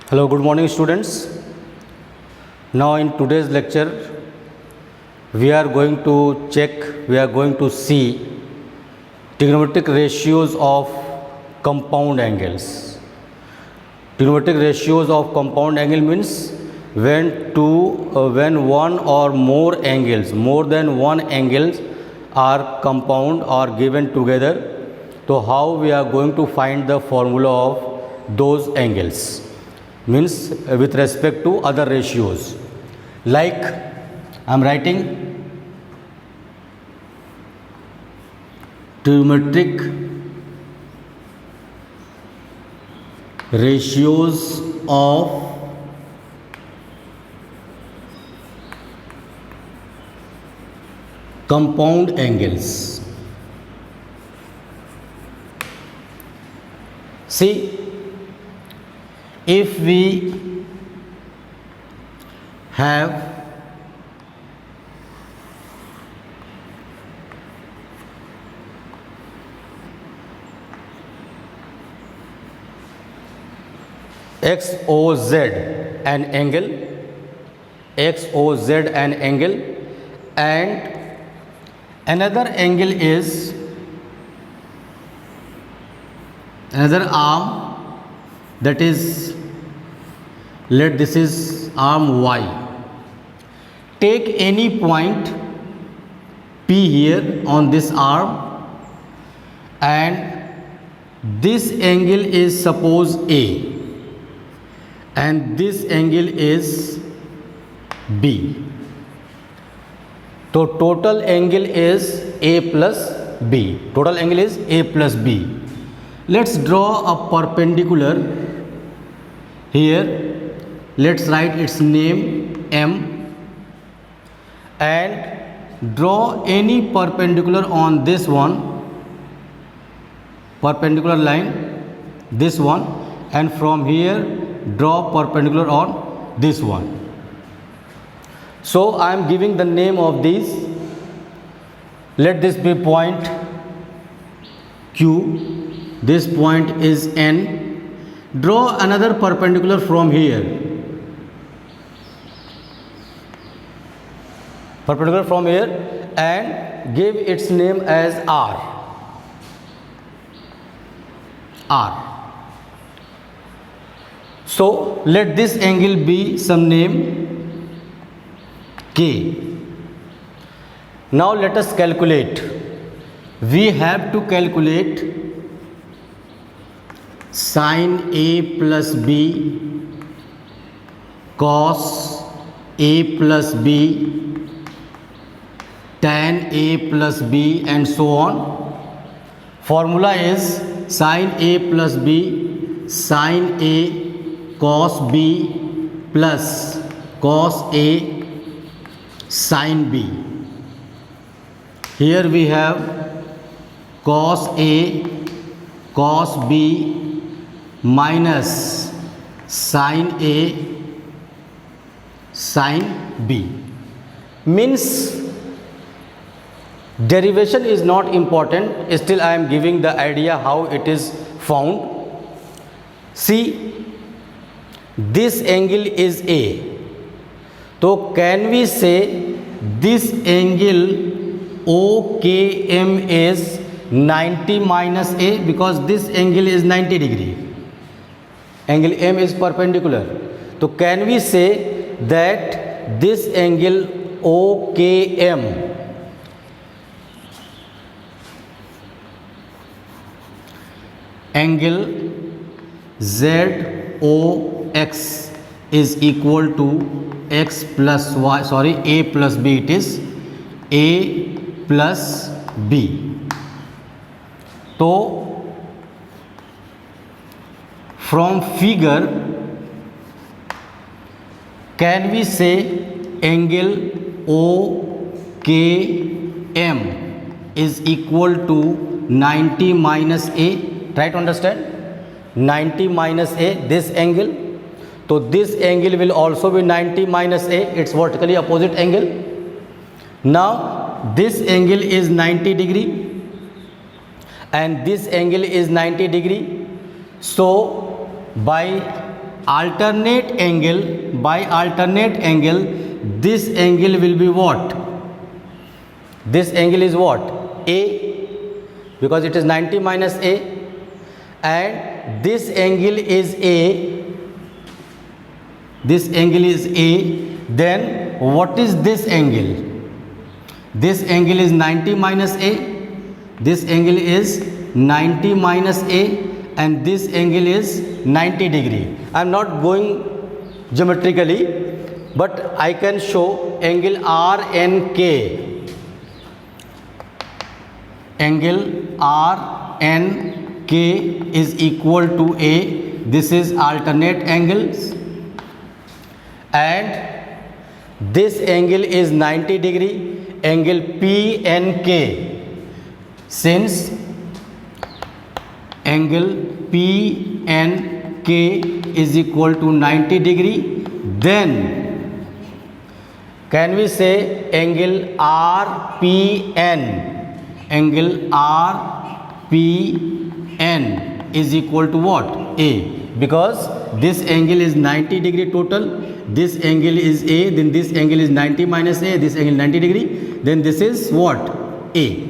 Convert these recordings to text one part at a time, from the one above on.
Hello, good morning students. Now in today's lecture we are going to see trigonometric ratios of compound angles. Trigonometric ratios of compound angle means when one or more than one angles are compound or given together. So how we are going to find the formula of those angles? Means with respect to other ratios, like I am writing trigonometric ratios of compound angles. See, if we have XOZ an angle, and another angle is another arm, that is, let this is arm Y. Take any point P here on this arm, and this angle is suppose A, and this angle is B. So total angle is A plus B. Total angle is A plus B. Let's draw a perpendicular here. Let's write its name M, and draw any perpendicular on this one, perpendicular line, this one, and from here draw perpendicular on this one. So I am giving the name of these. Let this be point Q, this point is N. Draw another perpendicular from here, and give its name as R. So let this angle be some name K. Now let us calculate. We have to calculate sin A plus B, cos A plus B, tan A plus B, and so on. Formula is sin A plus B, sin A cos B plus cos A sin B. Here we have cos A cos B minus sin A sin B. Means derivation is not important, still I am giving the idea how it is found. See, this angle is A. So can we say this angle OKM is 90 minus A, because this angle is 90 degree. Angle M is perpendicular. So can we say that this angle OKM angle ZOX is equal to X plus Y, A plus B, it is A plus B. So from figure, can we say angle OKM is equal to 90 minus A? Try to understand. 90 minus A, this angle. So this angle will also be 90 minus A, it's vertically opposite angle. Now this angle is 90 degree and this angle is 90 degree. So by alternate angle, by alternate angle, this angle will be what? This angle is what? A, because it is 90 minus A, and this angle is A, this angle is A, then what is this angle? This angle is 90 minus A, this angle is 90 minus A, and this angle is 90 degree. I am not going geometrically, but I can show angle RNK. Angle RNK is equal to A. This is alternate angles, and this angle is 90 degree. Angle PNK, since angle PNK is equal to 90 degree, then can we say angle RPN? Angle RPN is equal to what? A, because this angle is 90 degree total, this angle is A, then this angle is 90 minus A, this angle 90 degree, then this is what? A.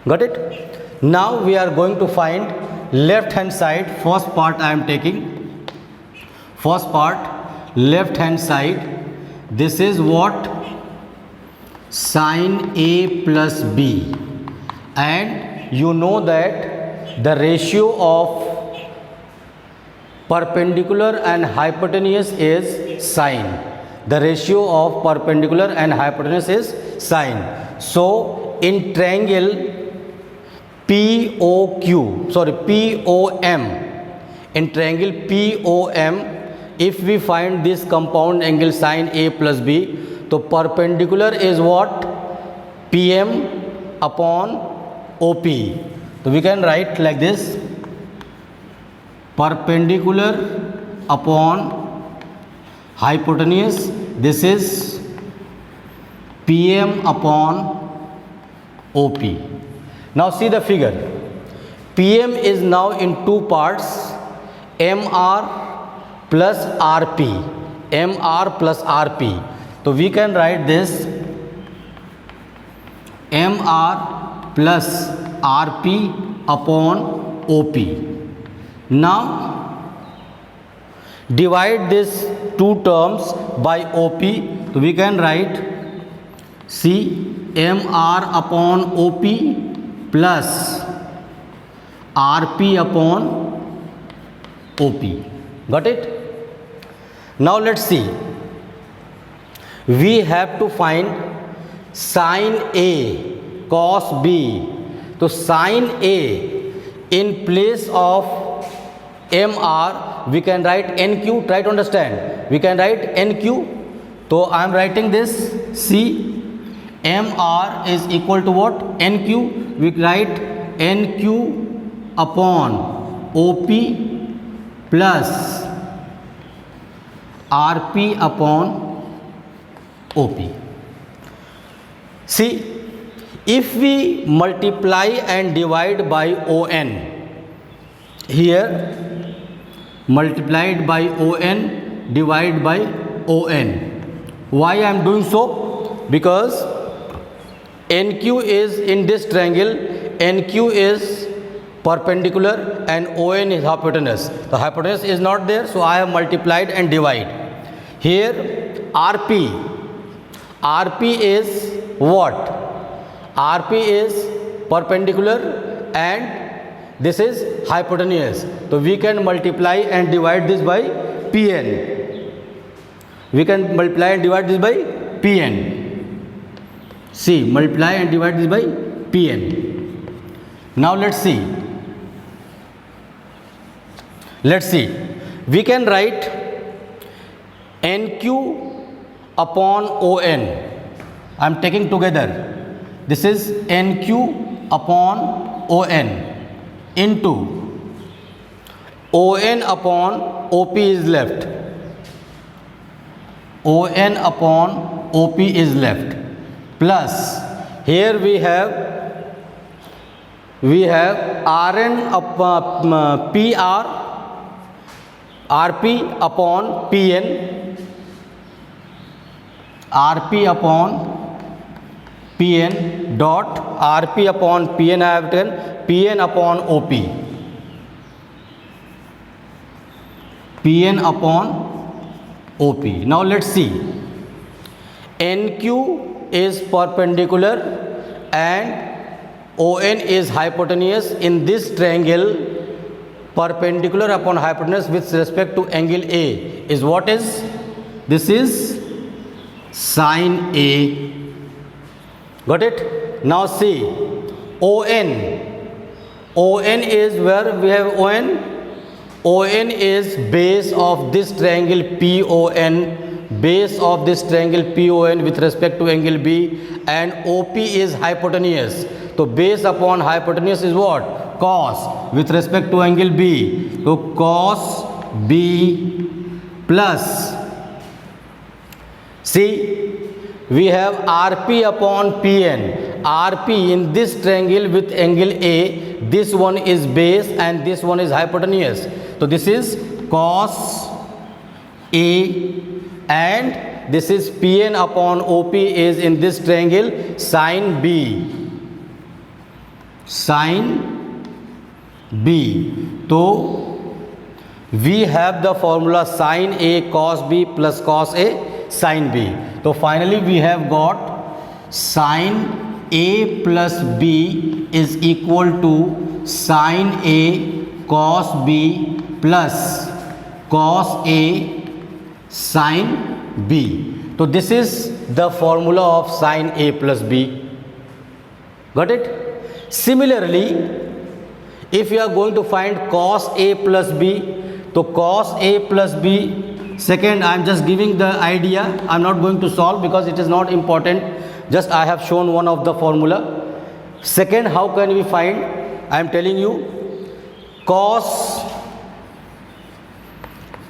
Got it? Now we are going to find left hand side. First part I am taking. First part, left hand side. This is what? Sin A plus B, and you know that the ratio of perpendicular and hypotenuse is sine. The ratio of perpendicular and hypotenuse is sine. So in triangle POM, in triangle POM, if we find this compound angle sin A plus B, so perpendicular is what? PM upon OP. So we can write like this: perpendicular upon hypotenuse, this is PM upon OP. Now see the figure. PM is now in two parts, MR plus RP. MR plus RP. So we can write this MR plus RP upon OP. Now divide these two terms by OP. So we can write C MR upon OP plus RP upon OP. Got it? Now let's see. We have to find sin A cos B. So sin A, in place of MR we can write NQ. Try to understand. We can write NQ. So I am writing this C. MR is equal to what? NQ. We write NQ upon OP plus RP upon OP. See, if we multiply and divide by ON, here multiplied by ON, divide by ON. Why I am doing so? Because NQ is in this triangle, NQ is perpendicular and ON is hypotenuse. The hypotenuse is not there, so I have multiplied and divide. Here RP is what? RP is perpendicular and this is hypotenuse. So we can multiply and divide this by PN. We can multiply and divide this by PN. See, multiply and divide this by PN. Now let's see. We can write NQ upon ON. I am taking together. This is NQ upon ON into ON upon OP is left. ON upon OP is left. Plus here we have RN upon PR RP upon PN, RP upon PN dot RP upon PN I have written PN upon OP, PN upon OP. Now let's see. NQ is perpendicular and ON is hypotenuse in this triangle. Perpendicular upon hypotenuse with respect to angle A is what is? This is sine A. Got it? Now see, ON. ON is where we have ON. ON is base of this triangle PON. Base of this triangle PON with respect to angle B, and OP is hypotenuse. So base upon hypotenuse is what? Cos with respect to angle B. So cos B plus, see, we have RP upon PN. RP in this triangle with angle A, this one is base and this one is hypotenuse. So this is cos A, and this is PN upon OP is in this triangle sine B. Sine B. So we have the formula sine A cos B plus cos A sine B. So finally we have got sine A plus B is equal to sine A cos B plus cos A sine B. So this is the formula of sine A plus B. Got it? Similarly, if you are going to find cos A plus B, so cos A plus B, second I am just giving the idea, I am not going to solve because it is not important, just I have shown one of the formula. Second, how can we find? I am telling you, cos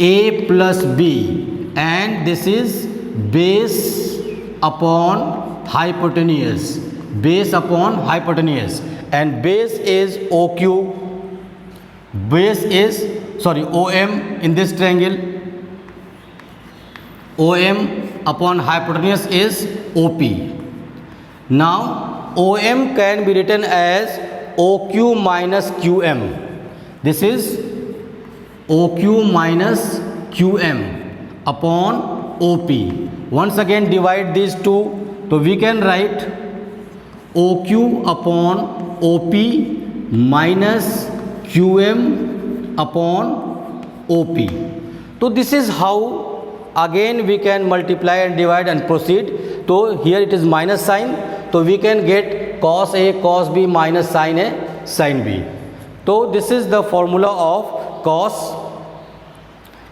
A plus B, and this is base upon hypotenuse. Base upon hypotenuse, and base is OQ, base is OM in this triangle, OM upon hypotenuse is OP. Now OM can be written as OQ minus QM. This is OQ minus QM upon OP. Once again divide these two, so we can write OQ upon OP minus QM upon OP. So this is how again we can multiply and divide and proceed. So here it is minus sign, so we can get cos A cos B minus sin A sin B. So this is the formula of cos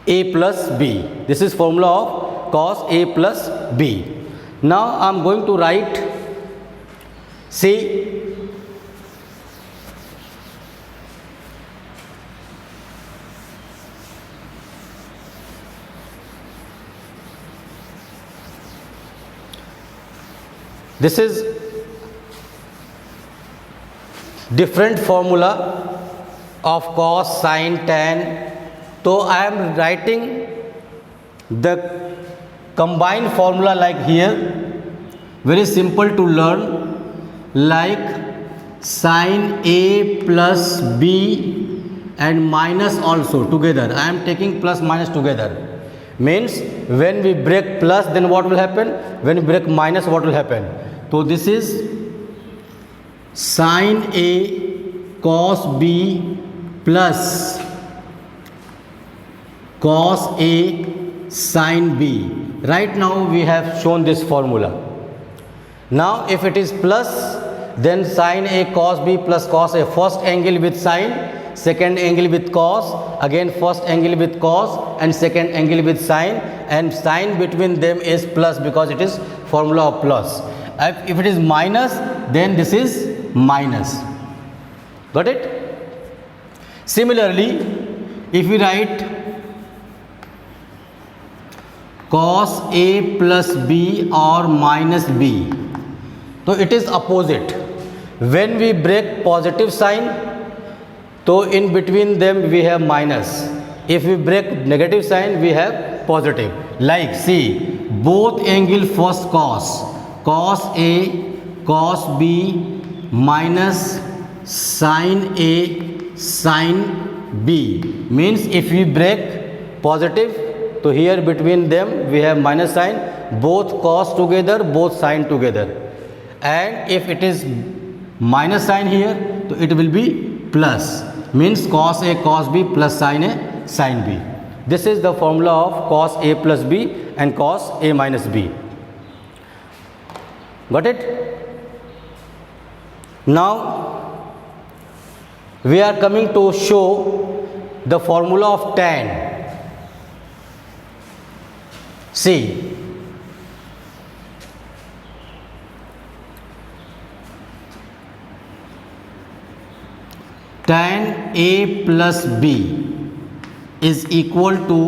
A plus B. This is formula of cos A plus B. Now I am going to write, see, this is different formula of cos, sin, tan. So I am writing the combined formula like here, very simple to learn, like sin A plus B and minus also together. I am taking plus minus together. Means when we break plus, then what will happen? When we break minus, what will happen? So this is sin A cos B plus cos A sin B. Right now we have shown this formula. Now if it is plus, then sin A cos B plus cos A, first angle with sin, second angle with cos, again first angle with cos and second angle with sin, and sign between them is plus because it is formula of plus. If it is minus, then this is minus. Got it? Similarly, if we write cos A plus B or minus B, so it is opposite. When we break positive sign, so in between them we have minus. If we break negative sign, we have positive. Like see, both angle first cos A cos B minus sin A sin B means if we break positive, so here between them we have minus sign, both cos together, both sin together. And if it is minus sign here, so it will be plus, means cos A cos B plus sin A sin B. This is the formula of cos A plus B and cos A minus B. Got it? Now we are coming to show the formula of tan. See, tan A plus B is equal to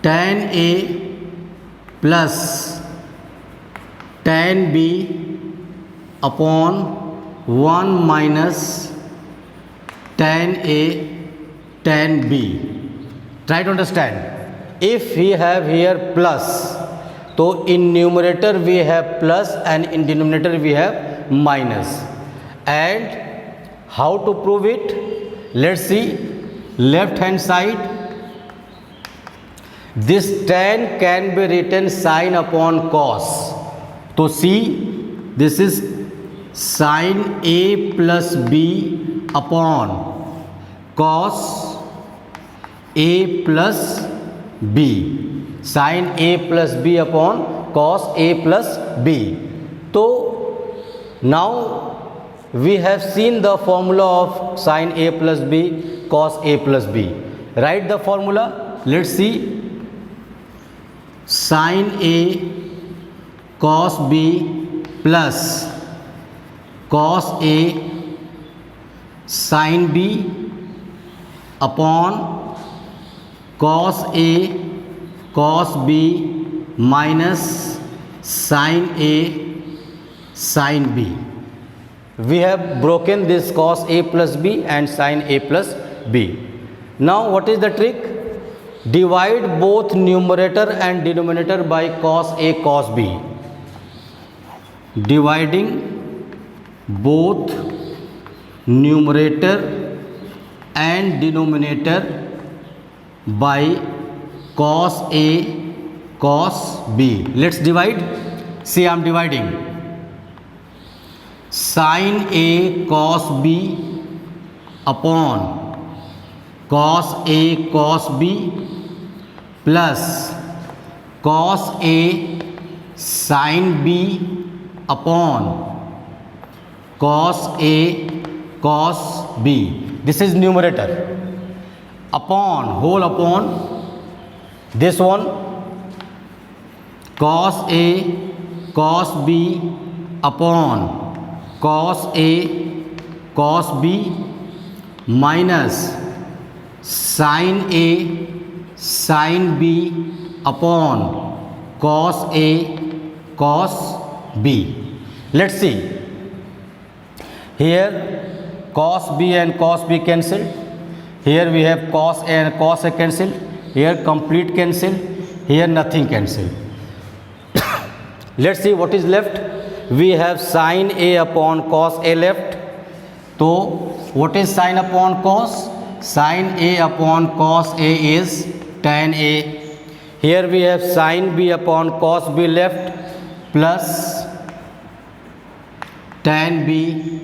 tan A plus tan B upon 1 minus tan A tan B. Try to understand. If we have here plus, so in numerator we have plus and in denominator we have minus. And how to prove it? Let's see. Left hand side, this tan can be written sin upon cos. So see, this is sin A plus B upon cos A plus B. Sin A plus B upon cos A plus B. So now we have seen the formula of sin A plus B cos A plus B. Write the formula. Let's see. Sin A cos B plus cos A sin B upon cos A cos B minus sin A sin B. We have broken this cos A plus B and sin A plus B. Now what is the trick? Divide both numerator and denominator by cos A cos B. Dividing both numerator and denominator by cos A cos B. Let's divide. See, I am dividing. Sin A cos B upon cos A cos B plus cos A sin B upon cos A cos B. This is numerator. Upon, whole upon this one, cos A cos B upon cos A cos B minus sin A sin B upon cos A cos B. Let's see. Here cos B and cos B cancelled. Here we have cos A and cos A cancelled. Here complete cancelled. Here nothing cancelled. Let's see what is left. We have sin A upon cos A left. So what is sin upon cos? Sin A upon cos A is tan A. Here we have sin B upon cos B left plus tan B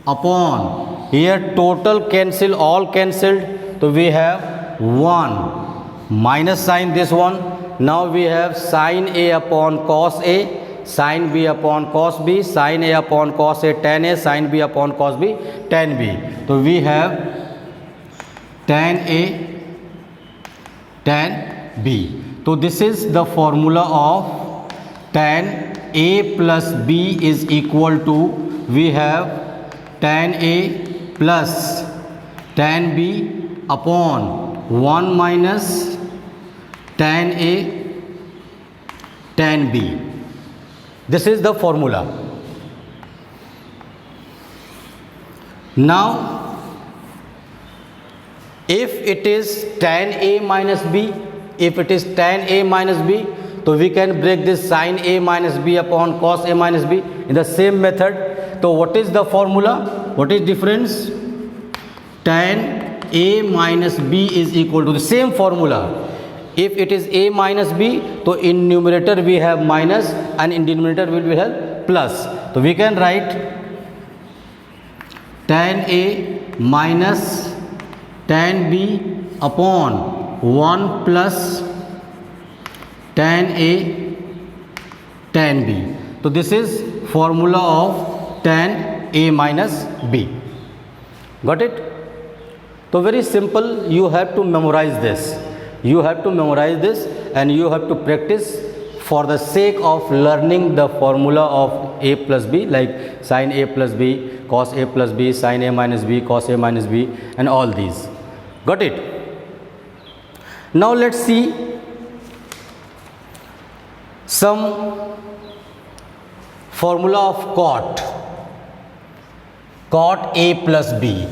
upon, here total cancel, all cancelled, so we have 1 minus sign this one. Now we have sin A upon cos A, sin B upon cos B, sin A upon cos A tan A, sin B upon cos B tan B. So we have tan A tan B. So this is the formula of tan A plus B is equal to, we have tan A plus tan B upon 1 minus tan A tan B. This is the formula. Now if it is tan A minus B, if it is tan A minus B, so we can break this sin A minus B upon cos A minus B in the same method. So what is the formula? What is difference? Tan A minus B is equal to the same formula. If it is A minus B, so in numerator we have minus and in denominator we will have plus. So we can write tan A minus tan B upon 1 plus tan A tan B. So this is formula of tan A minus B. Got it? So very simple, you have to memorize this. You have to memorize this and you have to practice for the sake of learning the formula of A plus B, like sin A plus B, cos A plus B, sin A minus B, cos A minus B, and all these. Got it? Now let's see some formula of cot. Cot A plus B.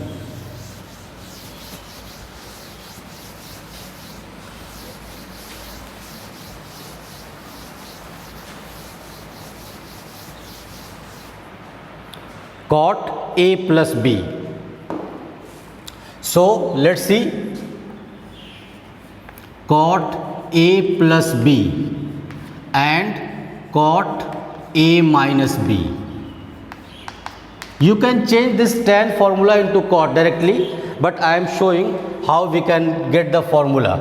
Cot A plus B. So let's see cot A plus B and cot A minus B. You can change this tan formula into cot directly, but I am showing how we can get the formula.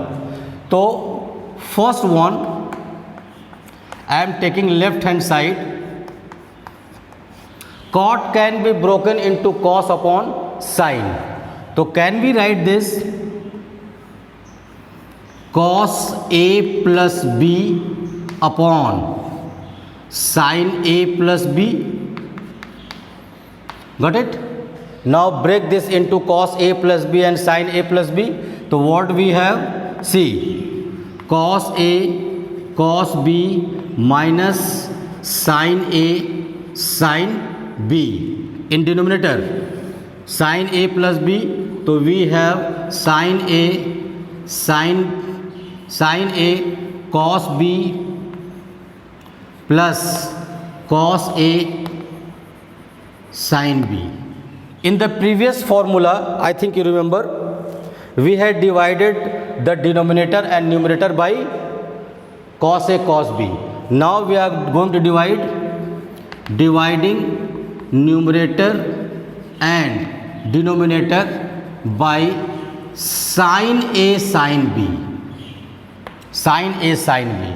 So first one, I am taking left hand side. Cot can be broken into cos upon sin. So can we write this cos A plus B upon sin A plus B? Got it? Now break this into cos A plus B and sin A plus B. So what we have? See, cos A cos B minus sin A sin B. In denominator sin A plus B, so we have sin A cos B plus cos A sin B. In the previous formula, I think you remember, we had divided the denominator and numerator by cos A cos B. Now we are going to dividing numerator and denominator by sin A sin B. Sin A sin B.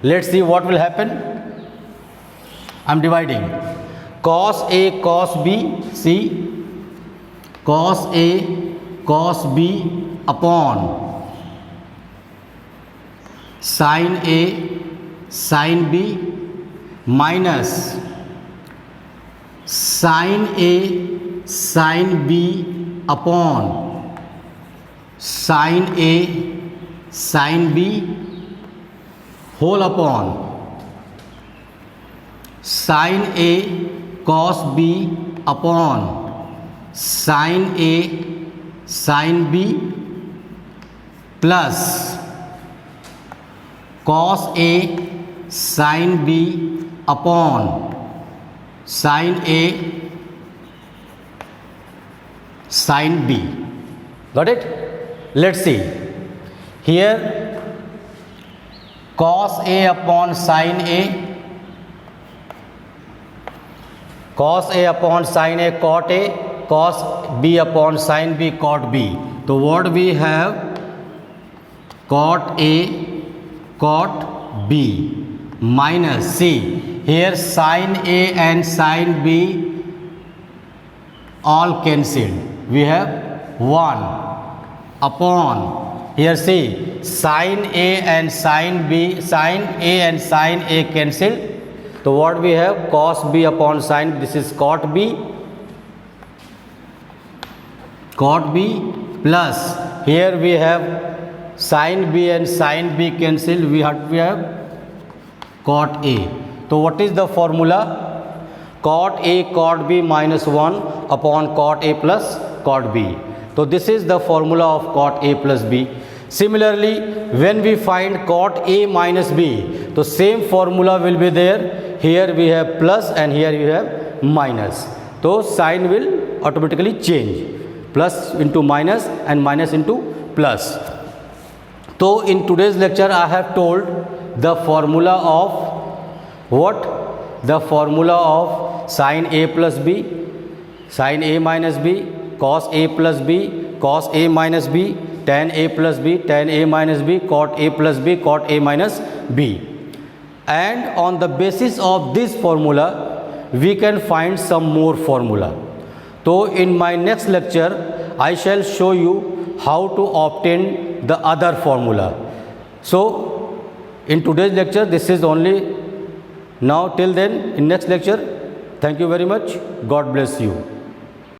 Let's see what will happen. I am dividing cos A cos B. See, cos A cos B upon sin A sin B minus sin A sin B upon sin A sin B whole upon sin A cos B upon sin A sin B plus cos A sin B upon sin A sin B. Got it? Let's see. Here cos A upon sin A, cos A upon sin A cot A, cos B upon sin B cot B. So what we have? Cot A cot B minus, see, here sin A and sin B all cancelled. We have 1 upon, here see, sin A and sin B, sin A and sin A cancelled. So what we have? Cos B upon sin, this is cot B, cot B plus, here we have sin B and sin B cancelled, we have cot A. So what is the formula? Cot A cot B minus 1 upon cot A plus cot B. So this is the formula of cot A plus B. Similarly, when we find cot A minus B, the same formula will be there. Here we have plus and here you have minus. So sign will automatically change. Plus into minus and minus into plus. So in today's lecture I have told the formula of what? The formula of sin A plus B, sin A minus B, cos A plus B, cos A minus B, tan A plus B, tan A minus B, cot A plus B, cot A minus B. And on the basis of this formula, we can find some more formula. So in my next lecture, I shall show you how to obtain the other formula. So in today's lecture, this is only now. Till then, in next lecture, thank you very much. God bless you.